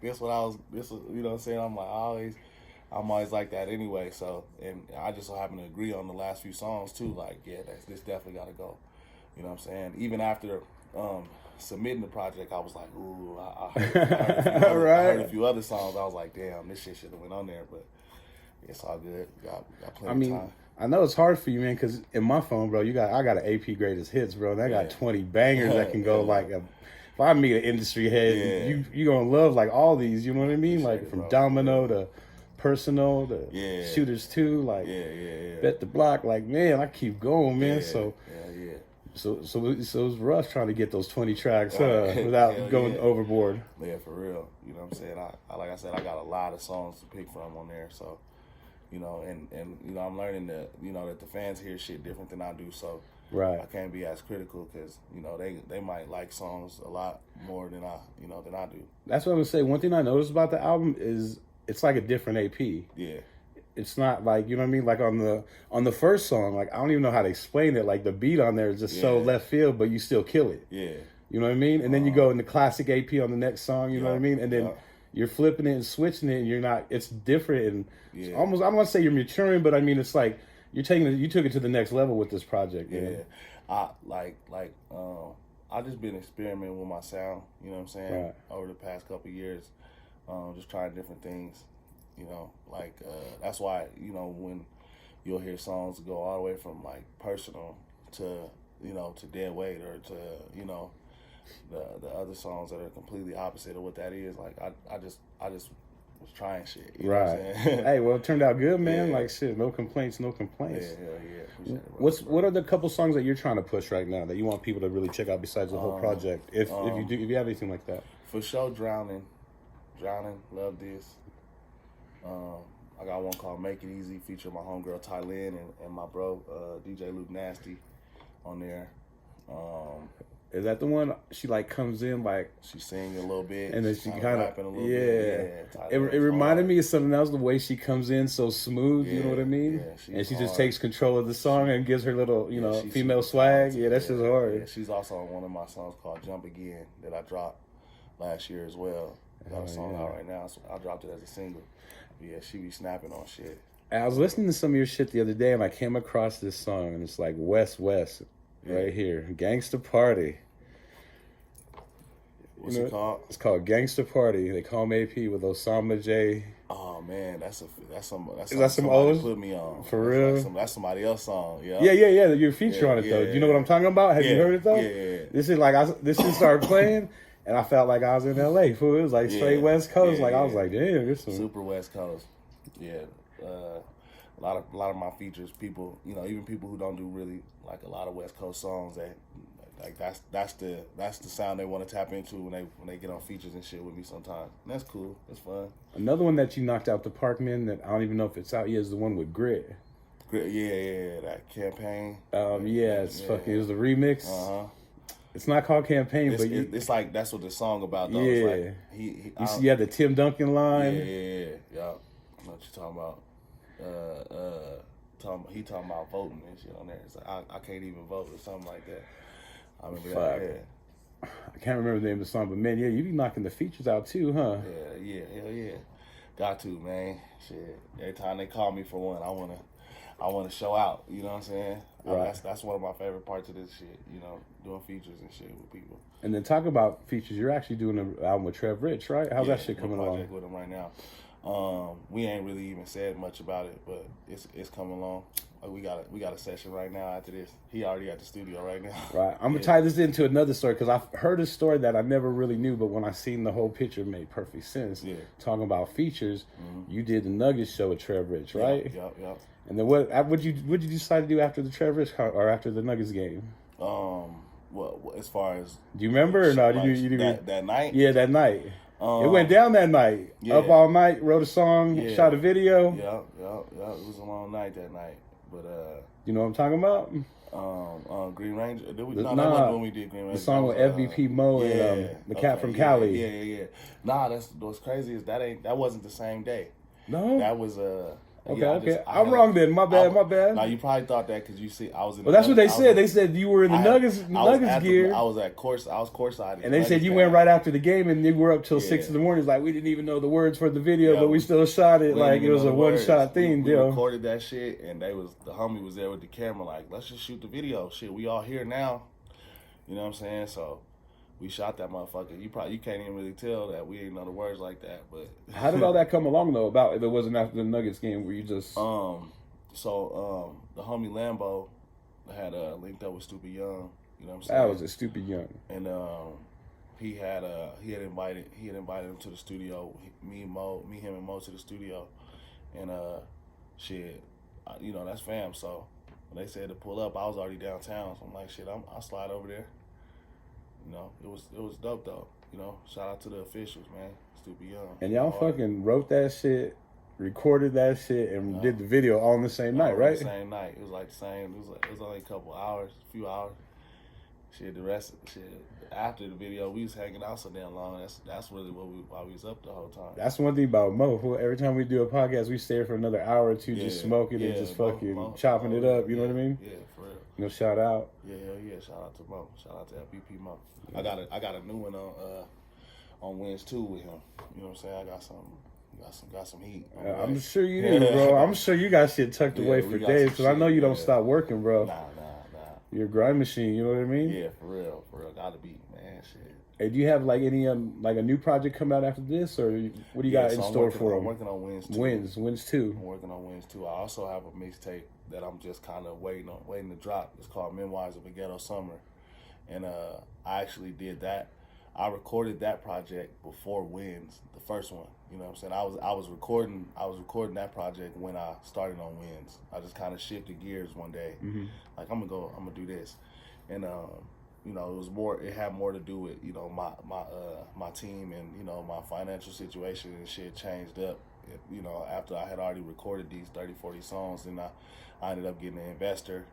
This what I was. This was, you know what I'm saying. I'm always like that anyway. So, and I just so happen to agree on the last few songs too. Like, yeah, this definitely got to go. You know what I'm saying? Even after submitting the project, I was like, ooh, I heard a few other songs. I was like, damn, this shit should have went on there, but it's all good. We got I plenty of mean, time. I know it's hard for you, man, because in my phone, bro, I got an AP greatest hits, bro. And I got 20 bangers that can go like a. If I meet an industry head, you gonna love like all these. You know what I mean? Like from Domino to Personal to Shooters 2, like Bet the Block. Like, man, I keep going, man. So it was rough trying to get those 20 tracks without going overboard. Yeah, for real. You know what I'm saying? I like I said, I got a lot of songs to pick from on there. So, you know, and you know, I'm learning that, you know, that the fans hear shit different than I do. So right, I can't be as critical because, you know, they might like songs a lot more than I do. That's what I'm gonna say. One thing I noticed about the album is it's like a different AP. Yeah. It's not like, you know what I mean, like on the first song, like I don't even know how to explain it. Like the beat on there is just so left field, but you still kill it. Yeah. You know what I mean? And then you go in the classic AP on the next song, you know what I mean? And then you're flipping it and switching it, and you're not. It's different and it's almost. I don't want to say you're maturing, but I mean it's like you took it to the next level with this project. Yeah. Man. I just been experimenting with my sound. You know what I'm saying? Over the past couple of years, just trying different things. You know, like that's why, you know, when you'll hear songs go all the way from like personal to, you know, to dead weight or to, you know, the other songs that are completely opposite of what that is. Like I just was trying shit. You know what I'm saying? Hey, well, it turned out good, man. Like shit, no complaints. Yeah, hell yeah. Appreciate it, bro. What are the couple songs that you're trying to push right now that you want people to really check out besides the whole project? If you have anything like that. For sure, Drowning, love this. I got one called Make It Easy, featuring my homegirl Ty Lynn and my bro DJ Luke Nasty on there. Is that the one she like comes in like she singing a little bit and then she kind of rapping a little bit. It reminded me of something else, the way she comes in so smooth, you know what I mean? Yeah, and she just takes control of the song and gives her little, you know, female swag. Yeah, that's just hard. Yeah, she's also on one of my songs called Jump Again that I dropped last year as well. Got a song out right now, so I dropped it as a single. Yeah, she be snapping on shit. And I was listening to some of your shit the other day, and I came across this song, and it's like West right here, Gangsta Party. What's it called? It's called Gangsta Party. They call me AP with Osama J. Oh man, that's some old put me on for real. That's somebody else's song. Yeah. Yeah. You're feature on it though. Do you know what I'm talking about? Have you heard it though? Yeah. This shit started playing. And I felt like I was in LA. Fool. It was like straight West Coast. I was like, damn, this is super West Coast. Yeah, a lot of my features, people, you know, even people who don't do really like a lot of West Coast songs, that like that's the sound they want to tap into when they get on features and shit with me sometimes. And that's cool. That's fun. Another one that you knocked out the park, man, that I don't even know if it's out yet, is the one with Grit. That Campaign. It's fucking. It was the remix. It's not called Campaign, but it's like that's what the song about though. Yeah, it's like you had the Tim Duncan line. Yeah. I know what you're talking about. He talking about voting and shit on there. It's like I can't even vote or something like that. I remember that. Yeah. I can't remember the name of the song, but man, you be knocking the features out too, huh? Yeah, hell yeah. Got to, man. Shit. Every time they call me for one, I wanna show out. You know what I'm saying? Right. That's one of my favorite parts of this shit. You know, doing features and shit with people. And then talk about features. You're actually doing an album with Trev Rich, right? How's that shit coming along? With him right now. We ain't really even said much about it, but it's coming along. We got a session right now after this. He already at the studio right now. Right. I'm gonna tie this into another story because I've heard a story that I never really knew, but when I seen the whole picture, it made perfect sense. Yeah. Talking about features, you did the Nuggets show with Trev Rich, right? Yep. And then what'd you decide to do after the Trev Rich or after the Nuggets game? Well, as far as do you remember or no? That night? Yeah, that night. It went down that night. Yeah. Up all night, wrote a song, shot a video. Yeah. It was a long night that night. But you know what I'm talking about? Green Ranger. That wasn't when we did Green Ranger. The song with FBP Mo and the cat from Cali. Yeah. Nah, what's crazy is that wasn't the same day. No, that was Okay. I'm wrong then. My bad. Now you probably thought that because you see, I was in. Well, that's what they said. They said you were in the Nuggets gear. I was courtside. And they said you went right after the game, and you were up till 6 in the morning. It's like we didn't even know the words for the video, but we still shot it like it was a one-shot thing. We recorded that shit, and the homie was there with the camera. Like, let's just shoot the video. Shit, we all here now. You know what I'm saying? So. We shot that motherfucker. You can't even really tell that we ain't know the words like that. But how did all that come along though? About if it wasn't after the Nuggets game, where you just the homie Lambo had linked up with Stupid Young. You know what I'm saying? That was a Stupid Young. And he had invited him to the studio. Me, him, and Mo to the studio, and shit, that's fam. So when they said to pull up, I was already downtown. So I'm like, shit, I'll slide over there. You know, it was dope though. You know, shout out to the officials, man. Stupid Young. And y'all fucking wrote that shit, recorded that shit, and did the video all on the same night, right? The same night. It was like the same. It was only a few hours. Shit, the rest of shit. After the video, we was hanging out so damn long. That's really why we was up the whole time. That's one thing about Mo. Every time we do a podcast, we stay for another hour or two, just smoking and just fucking chopping it up. You know what I mean? Yeah, for real. You know, shout out. Yeah. Shout out to Mo. Shout out to LPP Mo. I got a new one on Wins 2 with him. You know what I'm saying? I got some heat. I'm sure you do, bro. I'm sure you got shit tucked away for days because I know you don't stop working, bro. Nah. You're a grind machine. You know what I mean? Yeah, for real. Gotta be, man. Shit. Hey, do you have like any like a new project come out after this, or what do you got in store for them? I'm working on Wins 2. Wins 2. I'm working on Wins 2. I also have a mixtape that I'm just kind of waiting to drop. It's called Memoirs of a Ghetto Summer. And I actually did that. I recorded that project before Wins, the first one. You know what I'm saying? I was recording that project when I started on Wins. I just kind of shifted gears one day. Mm-hmm. Like I'm gonna do this, and it had more to do with my team and my financial situation and shit changed up. After I had already recorded these 30-40 songs, and I ended up getting an investor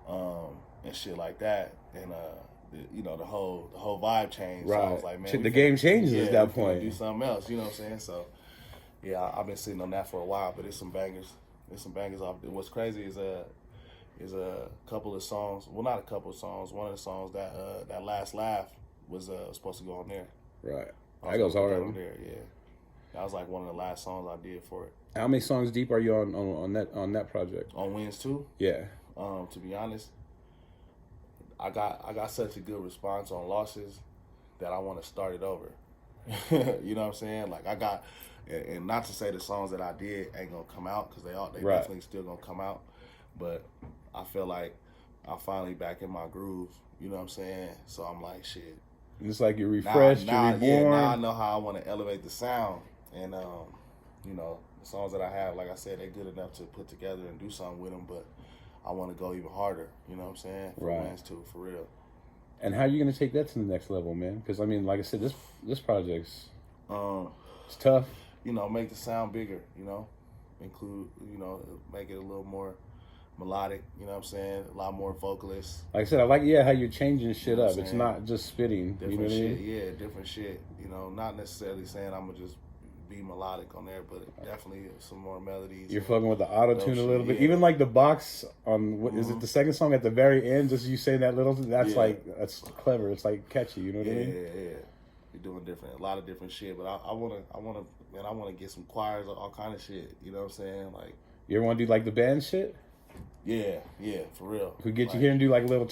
and shit like that, and the whole vibe changed. Right. So I was like, man, the game changes at that point. Do something else, you know what I'm saying? So yeah, I've been sitting on that for a while, but it's some bangers. Off. What's crazy is a couple of songs. Well, not a couple of songs. One of the songs that Last Laugh was supposed to go on there. Right. That goes hard. On there, yeah. That was like one of the last songs I did for it. How many songs deep are you on that project? On Wins 2? Yeah. To be honest, I got such a good response on Losses that I want to start it over. You know what I'm saying? Like I got, and not to say the songs that I did ain't gonna come out because they definitely still gonna come out, but I feel like I'm finally back in my groove. You know what I'm saying? So I'm like, shit. It's like you're refreshed, you're reborn. Yeah, now I know how I want to elevate the sound, and the songs that I have, like I said, they're good enough to put together and do something with them, but I want to go even harder, you know what I'm saying? For Wins 2, for real. And how are you going to take that to the next level, man? Because, I mean, like I said, this project's it's tough. Make the sound bigger, include, make it a little more melodic, you know what I'm saying? A lot more vocalists. Like I said, I like, how you're changing shit up. It's not just spitting. Different you know what shit, I mean? Yeah, different shit. Not necessarily saying I'm going to just be melodic on there, but definitely some more melodies. You're fucking with the auto-tune a little bit. Even like the box on, is it the second song at the very end, just you saying that little, that's that's clever. It's like catchy, you know what I mean? Yeah. You're doing a lot of different shit, but I want to get some choirs, all kind of shit, you know what I'm saying? Like, you ever want to do like the band shit? Yeah, for real. We get you here and do like a little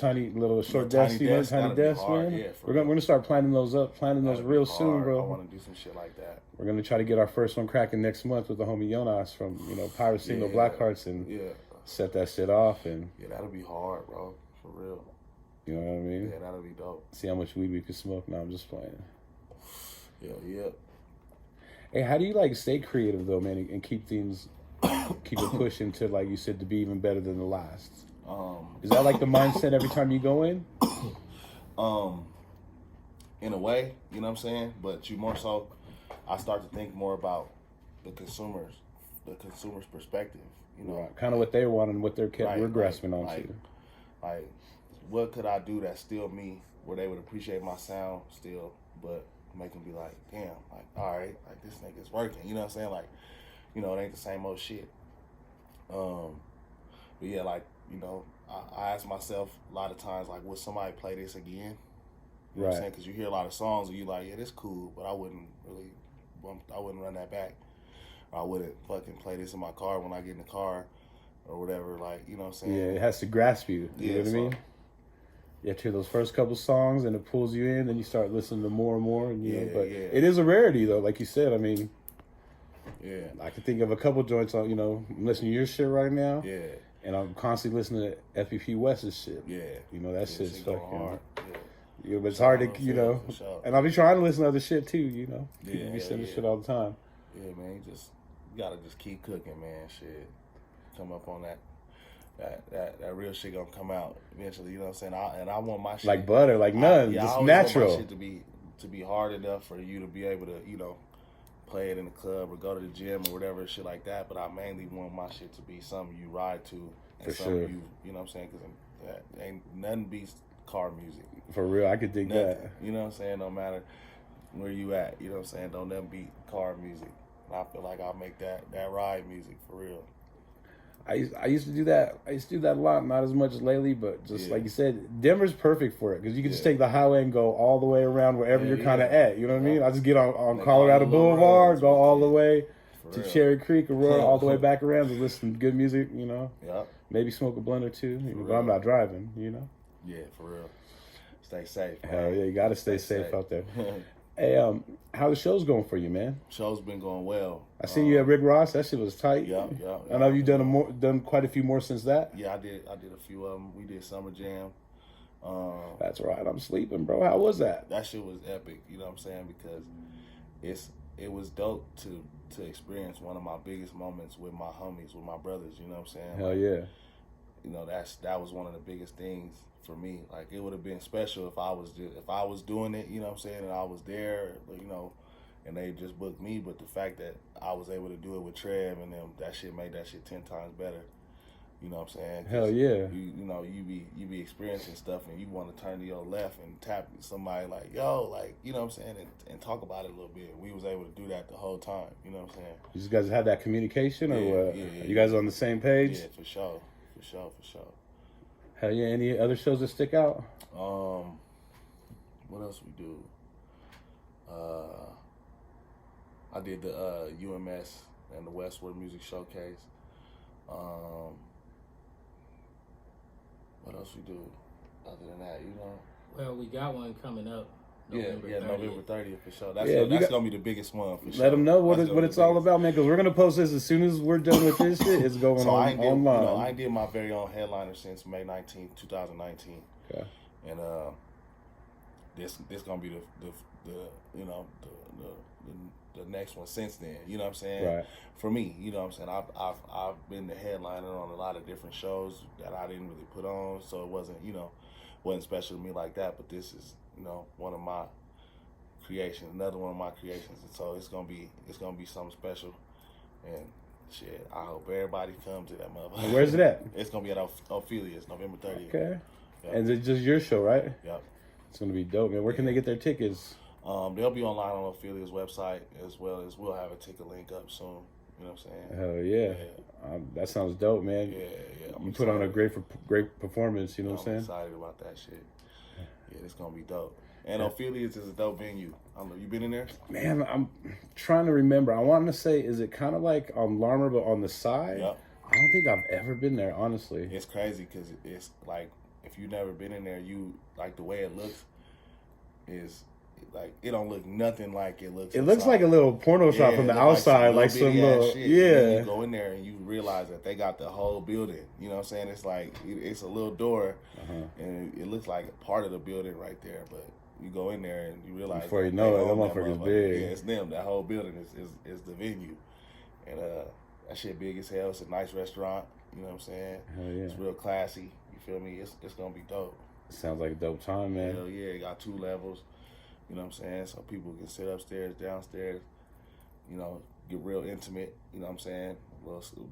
short desk, tiny desk, man. Yeah, we're gonna start planning those real soon, bro. I want to do some shit like that. We're gonna try to get our first one cracking next month with the homie Jonas from Pirate Single Blackhearts and set that shit off and that'll be hard, bro, for real. You know what I mean? Yeah, that'll be dope. See how much weed we can smoke. No, I'm just playing. Yeah. Hey, how do you like stay creative though, man, and keep things? Keep it pushing to, like you said, to be even better than the last. Is that like the mindset every time you go in? In a way, you know what I'm saying? But you more so, I start to think more about the consumer's perspective. Right. Kind of what they want and what we're grasping onto. Like, what could I do that's still me, where they would appreciate my sound still, but make them be like, damn, like, all right, like this nigga's working. You know what I'm saying? Like, it ain't the same old shit. But yeah, like, you know, I ask myself a lot of times, like, would somebody play this again? You know what I'm saying? Because you hear a lot of songs and you like, yeah, this cool, but I wouldn't run that back. Or I wouldn't fucking play this in my car when I get in the car or whatever. Like, you know what I'm saying? Yeah, it has to grasp you. You know what I mean? You have to hear those first couple songs and it pulls you in, then you start listening to more and more. And, you know, but it is a rarity, though, like you said. I mean, I can think of a couple joints on, you know, I'm listening to your shit right now. Yeah. And I'm constantly listening to FPP West's shit. Yeah. You know, that shit's fucking hard. Yeah, but it's hard to, you know, and I'll be trying to listen to other shit too, you know. People be sending shit all the time. Yeah, man, you gotta just keep cooking, man. Shit, come up on that real shit gonna come out eventually. You know what I'm saying? I want my shit like butter, like none, just natural. Want my shit to be hard enough for you to be able to, you know, play it in the club or go to the gym or whatever shit like that. But I mainly want my shit to be something you ride to, and for something sure. You know what I'm saying? Because ain't nothing beats car music. For real, I could dig that. You know what I'm saying? No matter where you at, you know what I'm saying? Don't nothing beat car music. And I feel like I'll make that ride music for real. I used to do that. I used to do that a lot, not as much lately, but just like you said, Denver's perfect for it because you can just take the highway and go all the way around wherever you're kind of at. You know what I mean? I just get on Colorado Boulevard, go all the way to Cherry Creek, Aurora, all the way back around to listen to good music. You know, maybe smoke a blunt or two. You know, but I'm not driving. You know. Yeah, for real. Stay safe. Man. Hell yeah, you gotta stay safe out there. Hey, how the show's going for you, man? Show's been going well. I seen you at Rick Ross. That shit was tight. Yeah. I know you've done quite a few more since that. Yeah, I did a few of them. We did Summer Jam. That's right. I'm sleeping, bro. How was that? That shit was epic. You know what I'm saying? Because it was dope to experience one of my biggest moments with my homies, with my brothers. You know what I'm saying? Hell yeah. You know, that was one of the biggest things for me. Like, it would have been special if I was doing it, you know what I'm saying, and I was there, you know, and they just booked me. But the fact that I was able to do it with Trev and them, that shit made that shit 10 times better. You know what I'm saying? Hell yeah. You know, you be experiencing stuff and you want to turn to your left and tap somebody like, yo, like, you know what I'm saying, and talk about it a little bit. We was able to do that the whole time. You know what I'm saying? You guys had that communication, or what? Yeah. You guys on the same page? Yeah, for sure. Hell yeah. Any other shows that stick out? What else we do? I did the UMS and the Westward Music Showcase. What else we do other than that, you know? Well, we got one coming up. November 30th for sure. That's gonna be the biggest one for sure. Let them know what it's all about, man. Because we're gonna post this as soon as we're done with this shit. It's going online. You know, I did my very own headliner since May 19th, 2019. Okay. And this gonna be the you know the next one since then. You know what I'm saying? Right. For me, you know what I'm saying. I've been the headliner on a lot of different shows that I didn't really put on, so it wasn't special to me like that. But this is, you know, one of my creations, another one of my creations, and so it's gonna be something special. And shit, I hope everybody comes to that motherfucker. And where's it at? It's gonna be at Ophelia's, November 30th. Okay. Yep. And it's just your show, right? Yep. It's gonna be dope, man. Where can they get their tickets? They'll be online on Ophelia's website, as well as we'll have a ticket link up soon. You know what I'm saying? Hell yeah. That sounds dope, man. Yeah. You put on a great performance, you know what I'm saying? I'm excited about that shit. Yeah, it's gonna be dope. And Ophelia's is a dope venue. I don't know, you been in there? Man, I'm trying to remember. I want to say, is it kind of like on Larmer, but on the side? Yep. I don't think I've ever been there, honestly. It's crazy because it's like, if you've never been in there, you like the way it looks is like, it don't look nothing like it looks. It looks like a little porno shot from the outside, like some little shit. And you go in there and you realize that they got the whole building. You know what I'm saying? It's like, it's a little door, and it looks like a part of the building right there, but you go in there and you realize before you know it, that motherfucker's big. Yeah, it's them. That whole building is the venue, and that shit big as hell. It's a nice restaurant. You know what I'm saying? Hell yeah. It's real classy. You feel me? It's gonna be dope. Sounds like a dope time, man. Hell yeah, it got 2 levels. You know what I'm saying? So people can sit upstairs, downstairs. You know, get real intimate. You know what I'm saying?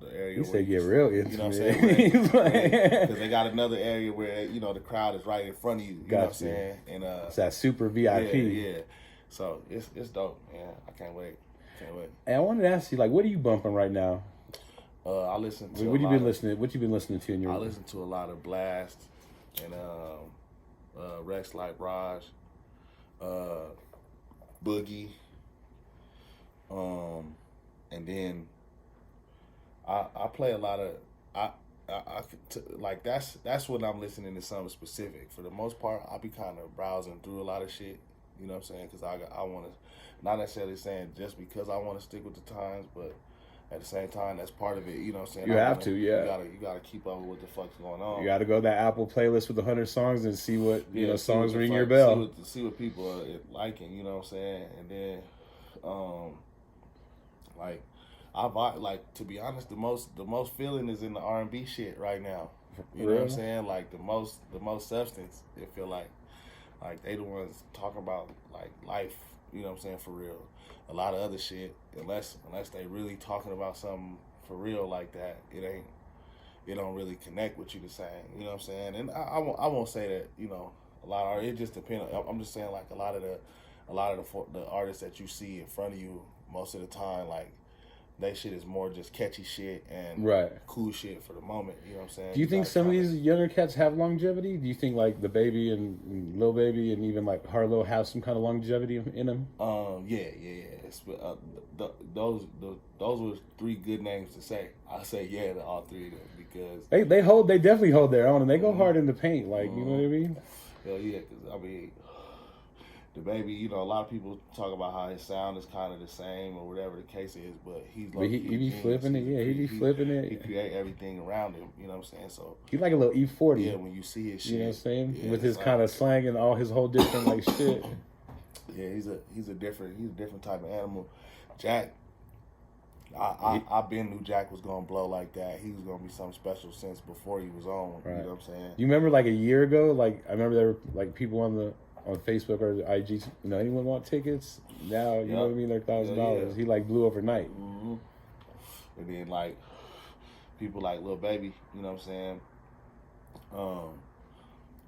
The area. You say get real intimate. You know what I'm saying? Because they got another area where, you know, the crowd is right in front of you. You know what I'm saying? And it's that super VIP. Yeah. So it's dope, man. I can't wait. Hey, I wanted to ask you, like, what are you bumping right now? I listen to. What you been listening? What you been listening to in your? I listen to a lot of Blast and Rex like Raj, Boogie, and then I play a lot of like that's when I'm listening to something specific. For the most part, I'll be kind of browsing through a lot of shit. You know what I'm saying? Because I want to, not necessarily saying just because I want to stick with the times, but at the same time, that's part of it. You know what I'm saying? You have to, yeah. You gotta keep up with what the fuck's going on. You got to go to that Apple playlist with 100 songs and see what songs ring your bell. See what people are liking. You know what I'm saying? And then, like, to be honest, the most feeling is in the R&B shit right now. You know what I'm saying? Like the most substance. It feel like they the ones talking about like life. You know what I'm saying? For real. A lot of other shit, unless they really talking about something for real like that, it don't really connect with you the same. You know what I'm saying? And I won't say that, you know, a lot of it just depends. I'm just saying, like, a lot of the artists that you see in front of you most of the time, like, they shit is more just catchy shit and cool shit for the moment. You know what I'm saying? Do you think some of these younger cats have longevity? Do you think like the Baby and Lil Baby and even like Harlow have some kind of longevity in them? Yeah. Those were three good names to say. I say yeah to all three of them because they definitely hold their own and they go hard in the paint. Like you know what I mean? Hell yeah, because I mean. The Baby, you know, a lot of people talk about how his sound is kind of the same or whatever the case is, but he be flipping it. Yeah, he be flipping it. He create everything around him. You know what I'm saying? So he like a little E40. Yeah, when you see his shit, you know what I'm saying? Yeah, with his like, kind of slang and all his whole different like shit. Yeah, he's a different type of animal. Jack, I been knew Jack was gonna blow like that. He was gonna be something special since before he was on. Right. You know what I'm saying? You remember like a year ago? Like I remember there were like people on Facebook or IG, you know, anyone want tickets? Now, you know what I mean? They're $1,000. He like blew overnight. Mm-hmm. And then like people like Lil Baby, you know what I'm saying?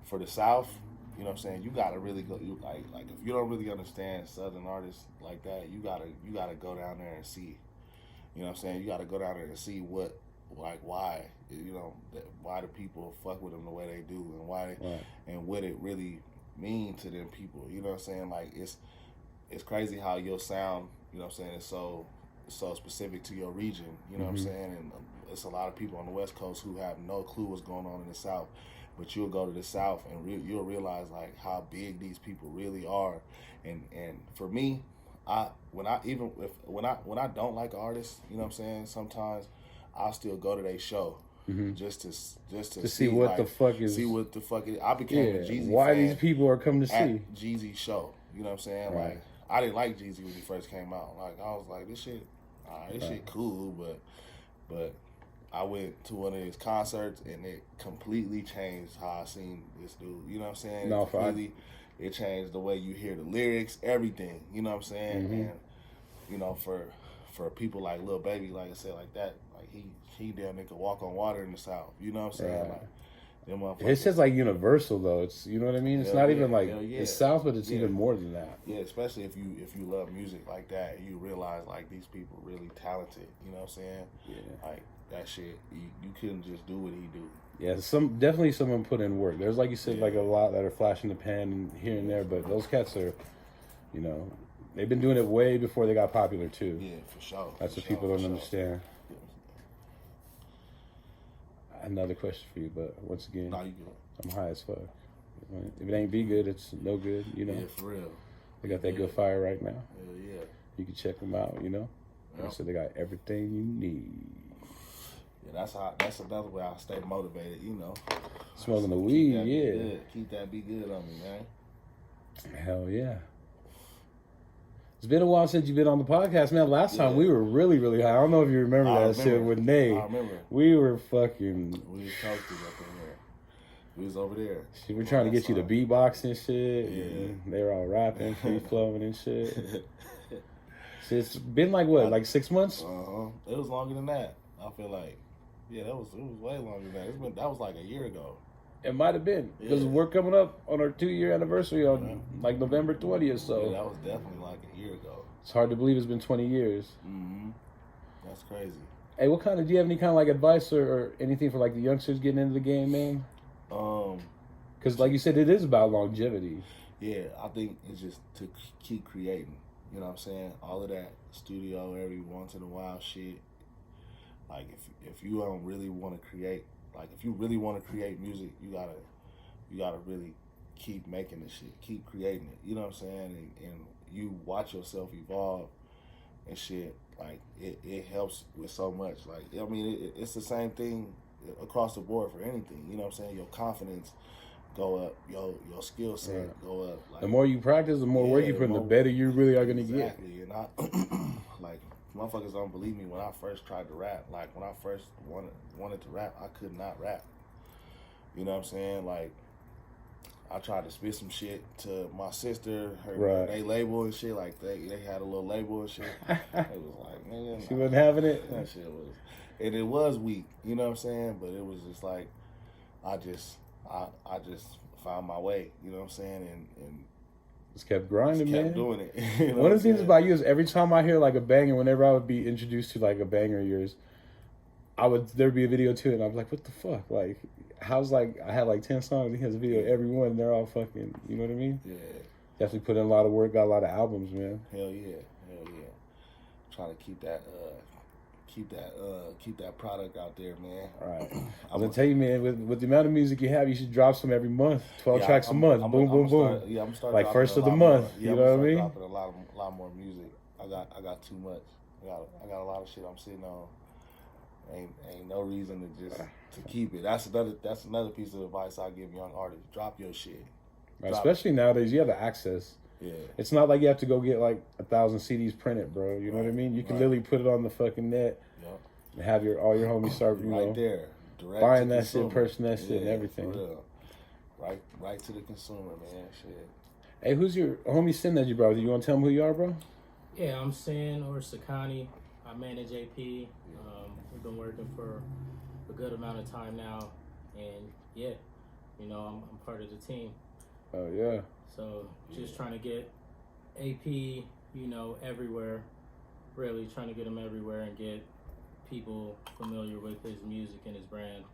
For the South, you know what I'm saying? You gotta really go. You like if you don't really understand Southern artists like that, you gotta go down there and see. You know what I'm saying? You gotta go down there and see what, like, why, you know, why the people fuck with them the way they do, and why and what it really mean to them people. You know what I'm saying? Like it's crazy how your sound, you know what I'm saying, is so specific to your region. You know what I'm saying? And it's a lot of people on the West Coast who have no clue what's going on in the South, but you'll go to the South and you'll realize like how big these people really are. And for me, when I don't like artists, you know what I'm saying, sometimes I'll still go to their show. Just to see what the fuck is. I became a Jeezy why fan these people are coming to see Jeezy's show. You know what I'm saying? Right. Like I didn't like Jeezy when he first came out. Like I was like, this shit cool, but I went to one of his concerts and it completely changed how I seen this dude. You know what I'm saying? It changed the way you hear the lyrics, everything. You know what I'm saying? And you know, for people like Lil Baby, like I said, like that, like he damn nigga walk on water in the South. You know what I'm saying? Like, it's just like universal though. It's, you know what I mean? It's not even like it's South, but it's even more than that. Yeah, especially if you love music like that, you realize like these people really talented. You know what I'm saying? Yeah. Like that shit, you couldn't just do what he do. Yeah, definitely someone put in work. There's like you said, like a lot that are flashing the pan here and there, but those cats are, you know, they've been doing it way before they got popular too. Yeah, for sure. That's what people don't understand. Another question for you, but once again, nah, you good. I'm high as fuck. If it ain't be good, it's no good, you know. Yeah, for real. They got that good fire right now. Hell yeah. You can check them out, you know. Yep. So they got everything you need. Yeah, that's another way I stay motivated, you know. Smoking the weed, Keep that be good on me, man. Hell yeah. It's been a while since you've been on the podcast, man. Last time we were really, really high. I don't know if you remember that shit with Nate. I remember. We were fucking... We was toasted up in here. We was over there. We were trying to get you to beatbox and shit. Yeah. And they were all rapping, free flowing and shit. So it's been like what, like 6 months? It was longer than that. I feel like, it was way longer than that. That was like a year ago. It might have been because we're coming up on our 2-year anniversary on like November 20th. So that was definitely like a year ago. It's hard to believe it's been 20 years. That's crazy. Hey, do you have any kind of like advice or anything for like the youngsters getting into the game, man? Because like you said, it is about longevity. Yeah, I think it's just to keep creating. You know what I'm saying? All of that studio every once in a while shit. Like if you don't really want to create, like if you really want to create music, you gotta really keep making the shit, keep creating it. You know what I'm saying? And you watch yourself evolve and shit. Like it helps with so much. Like I mean, it's the same thing across the board for anything. You know what I'm saying? Your confidence go up, your skill set go up. Like, the more you practice, the more work you put in, the better you really are gonna get. Exactly. And I like motherfuckers don't believe me when I first tried to rap. Like when I first wanted to rap, I could not rap. You know what I'm saying? Like I tried to spit some shit to my sister, they label and shit. Like they had a little label and shit. It was like, man, she wasn't having it. That shit was, and it was weak. You know what I'm saying? But it was just like I just found my way. You know what I'm saying? And just kept grinding, kept man. Doing it. You know one of the things about you is every time I hear like a banger, whenever I would be introduced to like a banger of yours, there'd be a video to it, and I'd be like, what the fuck? Like, how's like I had like 10 songs, he has a video every one, and they're all fucking, you know what I mean? Yeah. Definitely put in a lot of work, got a lot of albums, man. Hell yeah. Trying to keep that product out there, man. All right. I'm gonna tell you, man, with the amount of music you have, you should drop some every month. 12 tracks a month. Boom. I'm starting like first of the month. You know what I mean? Dropping a lot more music. I got too much. I got a lot of shit I'm sitting on. Ain't no reason to just to keep it. That's another piece of advice I give young artists. Drop your shit. Right, especially nowadays, you have the access. Yeah. It's not like you have to go get like 1,000 CDs printed, bro. You know what I mean? You can literally put it on the fucking net and have all your homies start, there, direct buying that shit, purchasing that shit, and everything. For real. Right to the consumer, man. Shit. Hey, who's your homie Sin that you brought with you? You want to tell them who you are, bro? Yeah, I'm Sin or Sakani. I manage AP. We've been working for a good amount of time now, and I'm part of the team. Oh yeah. So just trying to get AP, everywhere. Really trying to get him everywhere and get people familiar with his music and his brand.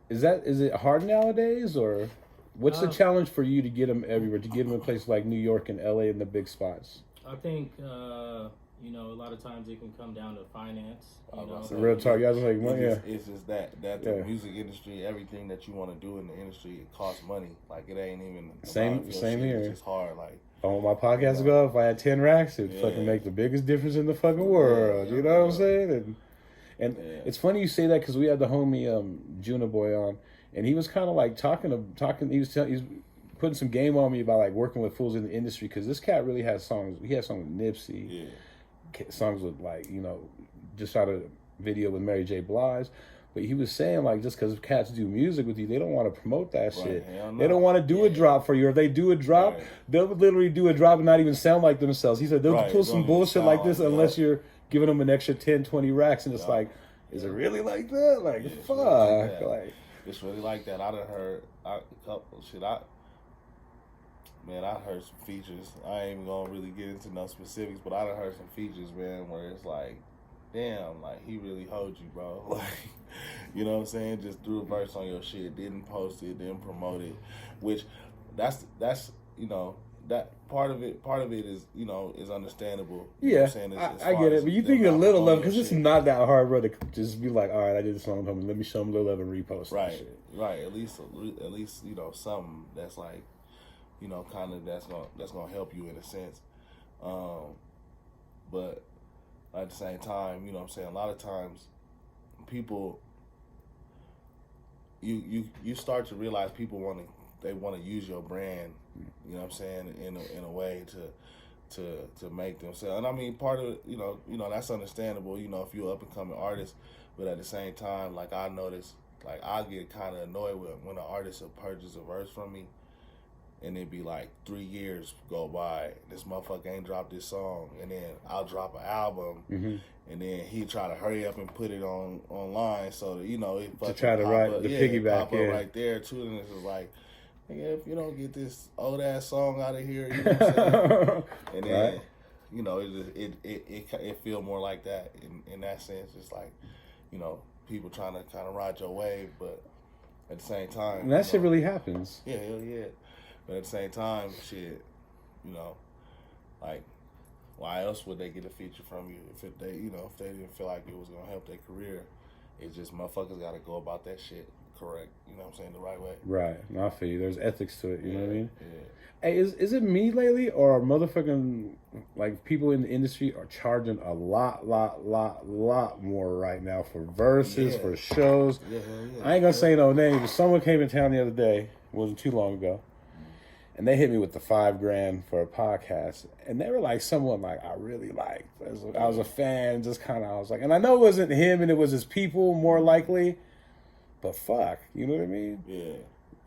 Is it hard nowadays, or what's the challenge for you to get him everywhere? To get him in places like New York and LA and the big spots? I think a lot of times it can come down to finance. Real talk, you guys are like, it's just that the music industry, everything that you want to do in the industry, it costs money. Like it ain't even same here. It's just hard. Like on my podcast ago, if I had 10 racks, it'd fucking make the biggest difference in the fucking world. You know what I'm saying? And it's funny you say that because we had the homie Juna Boy on, and he was kind of like talking. He was putting some game on me about like working with fools in the industry because this cat really has songs. He has songs with Nipsey. Songs with just shot a video with Mary J. Blige, but he was saying like just because cats do music with you, they don't want to promote that shit. They don't want to do a drop for you. Or if they do a drop, they'll literally do a drop and not even sound like themselves. He said they'll pull some bullshit like this unless you're giving them an extra 10, 20 racks, and it's like, is it really like that? Like fuck, really it's really like that. I done heard I heard some features. I ain't even gonna really get into no specifics, but I done heard some features, man, where it's like, damn, like he really hold you, bro. Like, you know what I'm saying? Just threw a verse on your shit, didn't post it, didn't promote it. Which that's that part of it is is understandable. You know what I'm saying? I get it, but you think a little love because it's not that hard, bro, to just be like, all right, I did this song, let me show them a little love and repost. Right. At least something that's like, kind of that's gonna help you in a sense. But at the same time, what I'm saying, a lot of times people you start to realize people want to use your brand, you know what I'm saying, in a way to make themselves. And I mean, part of it, that's understandable, if you're an up and coming artist, but at the same time, like I notice, like I get kind of annoyed when an artist will purchase a verse from me and it'd be like 3 years go by, this motherfucker ain't dropped this song, and then I'll drop an album, and then he try to hurry up and put it online so that it to try to write the piggyback, pop up right there too, and it's just like, if you don't get this old ass song out of here, you know what I'm saying? And then it feel more like that in that sense. It's like, you know, people trying to kind of ride your wave, but at the same time, and that shit really happens. Yeah, hell yeah. But at the same time, shit, you know, like, why else would they get a feature from you if they, you know, if they didn't feel like it was gonna help their career? It's just motherfuckers got to go about that shit correct. You know what I'm saying? The right way. Right. No, I feel you. There's ethics to it. You know what I mean? Yeah. Hey, is it me lately, or are motherfucking like people in the industry are charging a lot more right now for verses, for shows? Yeah. I ain't gonna say no names, but someone came in town the other day. It wasn't too long ago. And they hit me with the $5,000 for a podcast. And they were like someone like I really liked. I was a fan, just kind of, I was like, and I know it wasn't him and it was his people more likely, but fuck, you know what I mean? Yeah.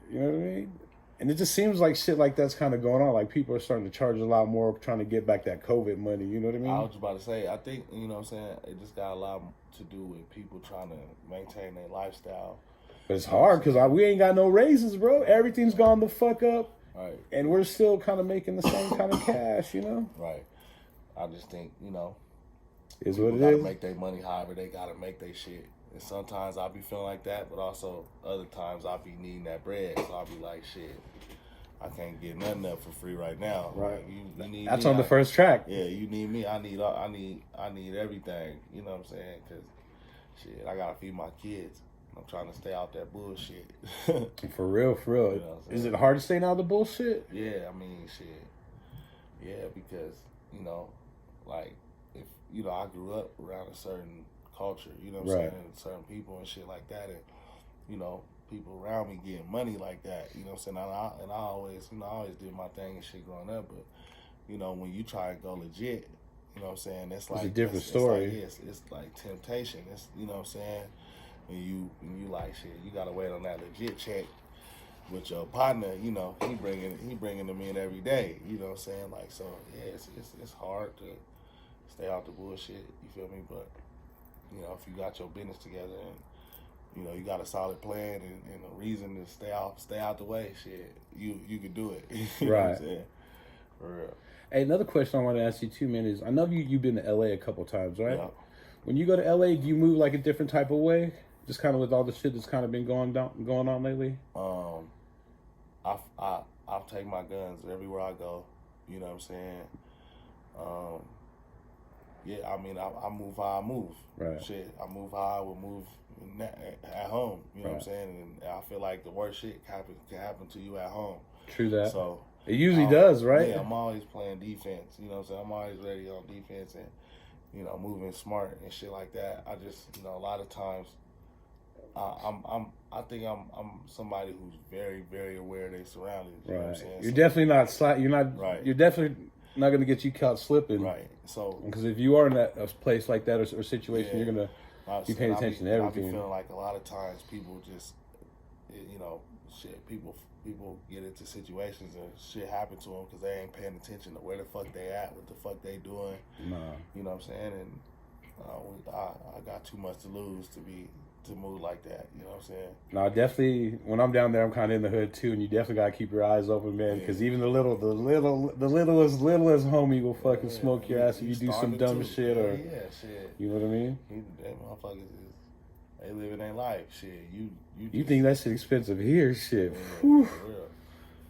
You know what I mean? And it just seems like shit like that's kind of going on. Like people are starting to charge a lot more trying to get back that COVID money, you know what I mean? I was about to say, I think, you know what I'm saying, it just got a lot to do with people trying to maintain their lifestyle. But it's hard because we ain't got no raises, bro. Everything's gone the fuck up. Right. And we're still kind of making the same kind of cash, you know? Right. I just think, you know, is what it gotta is. Make their money however they gotta make their shit. And sometimes I'll be feeling like that, but also other times I'll be needing that bread. So I'll be like, shit, I can't get nothing up for free right now. Right. Like, you need that's me, on the first track. Yeah, you need me. I need everything. You know what I'm saying? Because shit, I gotta feed my kids. I'm trying to stay out that bullshit. For real. You know is it hard to stay out of the bullshit? Yeah, I mean, shit. Yeah, because, you know, like, if, you know, I grew up around a certain culture, you know what I'm saying, and certain people and shit like that, and, you know, people around me getting money like that, you know what I'm saying, and I always, you know, I always did my thing and shit growing up, but, you know, when you try to go legit, you know what I'm saying, it's like, it's a different story. It's like temptation, it's, you know what I'm saying, when you like, shit, you gotta wait on that legit check with your partner, you know, he bringing them in every day, you know what I'm saying, like, so, yeah, it's hard to stay out the bullshit, you feel me, but, you know, if you got your business together and, you know, you got a solid plan and a reason to stay out the way, shit, you can do it, you know what I'm saying, for real. Hey, another question I want to ask you too, man, is I know you've been to LA a couple times, right? Yeah. When you go to LA, do you move like a different type of way? Just kind of with all the shit that's kind of been going on lately? I'll take my guns everywhere I go. You know what I'm saying? Yeah, I mean, I move how I move. Right. Shit, I move how I would move at home. You know what I'm saying? And I feel like the worst shit can happen to you at home. True that. So it usually does, right? Yeah, I'm always playing defense. You know what I'm saying? I'm always ready on defense and, you know, moving smart and shit like that. I just, you know, a lot of times, I think I'm somebody who's very, very aware of their surroundings. You know what I'm saying? You're definitely not You're not. Right. You're definitely not going to get you caught slipping. Right. So because if you are in a place like that or situation, you're going to be paying attention to everything. I be feeling like a lot of times people just, you know, shit. People get into situations and shit happen to them because they ain't paying attention to where the fuck they at, what the fuck they doing. Nah. You know what I'm saying? And I got too much to lose to move like that, you know what I'm saying? No, definitely. When I'm down there, I'm kind of in the hood too, and you definitely gotta keep your eyes open, man. Because even the littlest homie will fucking smoke your ass if you do some dumb shit or shit. You know what I mean? Them motherfuckers they living their life, shit. You think that shit expensive here, shit? Yeah, Whew. for real.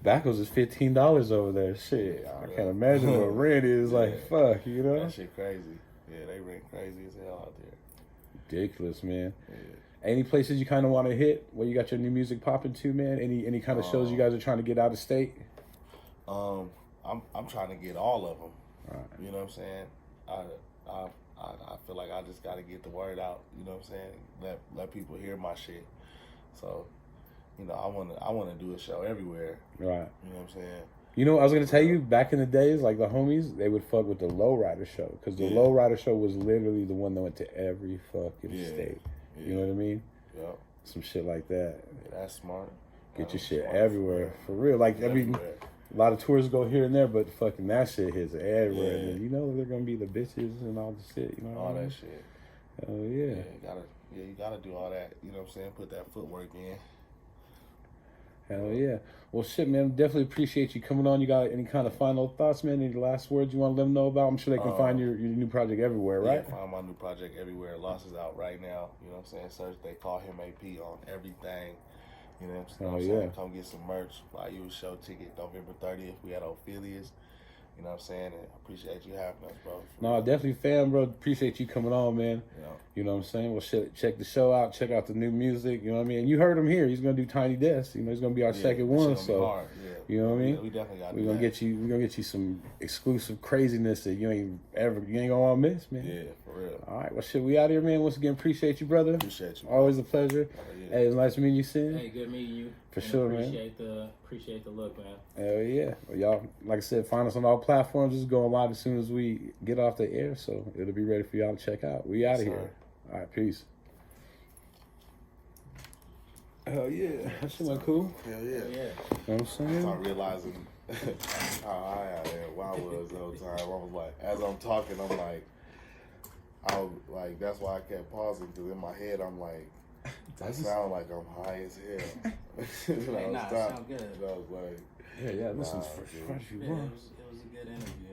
Backos is $15 over there, shit. I can't imagine what rent is like. Fuck, you know? That shit crazy. Yeah, they rent crazy as hell out there. Ridiculous, man. Yeah. Any places you kind of want to hit where you got your new music popping too, man? Any kind of shows you guys are trying to get out of state? I'm trying to get all of them. Right. You know what I'm saying? I feel like I just got to get the word out. You know what I'm saying? Let people hear my shit. So, you know, I wanna do a show everywhere. Right. You know what I'm saying? You know, I was gonna tell you back in the days, like the homies, they would fuck with the Lowrider show because the Lowrider show was literally the one that went to every fucking state. You know what I mean? Yeah. Some shit like that. Yeah, that's smart. Get your shit everywhere for real. Like I mean, a lot of tours go here and there, but fucking that shit hits everywhere. Yeah. And then, you know they're gonna be the bitches and all the shit. You know all what I mean? that shit. Oh yeah. You gotta do all that. You know what I'm saying? Put that footwork in. Hell yeah. Well, shit, man. Definitely appreciate you coming on. You got any kind of final thoughts, man? Any last words you want to let them know about? I'm sure they can find your new project everywhere, right? Yeah, find my new project everywhere. Lost is out right now. You know what I'm saying? Search They Call Him AP on everything. You know what I'm saying? Come get some merch. Buy you a show ticket November 30th. We at Ophelia's. You know what I'm saying? And I appreciate you having us, bro. No, definitely, fam, bro. Appreciate you coming on, man. Yeah. You know what I'm saying? Well, shit, check the show out. Check out the new music. You know what I mean? And you heard him here. He's gonna do Tiny Desk. You know, he's gonna be our second one. So, hard. Yeah. You know what I mean? We definitely got. We're gonna get you. We're gonna get you some exclusive craziness that you ain't gonna want to miss, man. Yeah, for real. All right, well, shit, we out here, man. Once again, appreciate you, brother. Appreciate you. Always a pleasure. Yeah. Hey, it was nice meeting you, Sin. Hey, good meeting you. For sure, appreciate man. Appreciate the look, man. Hell yeah. Well, y'all, like I said, find us on all platforms. It's going live as soon as we get off the air, so it'll be ready for y'all to check out. We out of here. All right, peace. Hell yeah. That shit went cool. Hell yeah. Hell yeah. You know what I'm saying? I'm realizing how high I am. Why I was the whole time. I was like, as I'm talking, I'm like, that's why I kept pausing, because in my head, I'm like, I sound like I'm high as hell. Hey, nah, it sound good. I was like, Yeah, listen, fresh you Yeah, it was a good interview.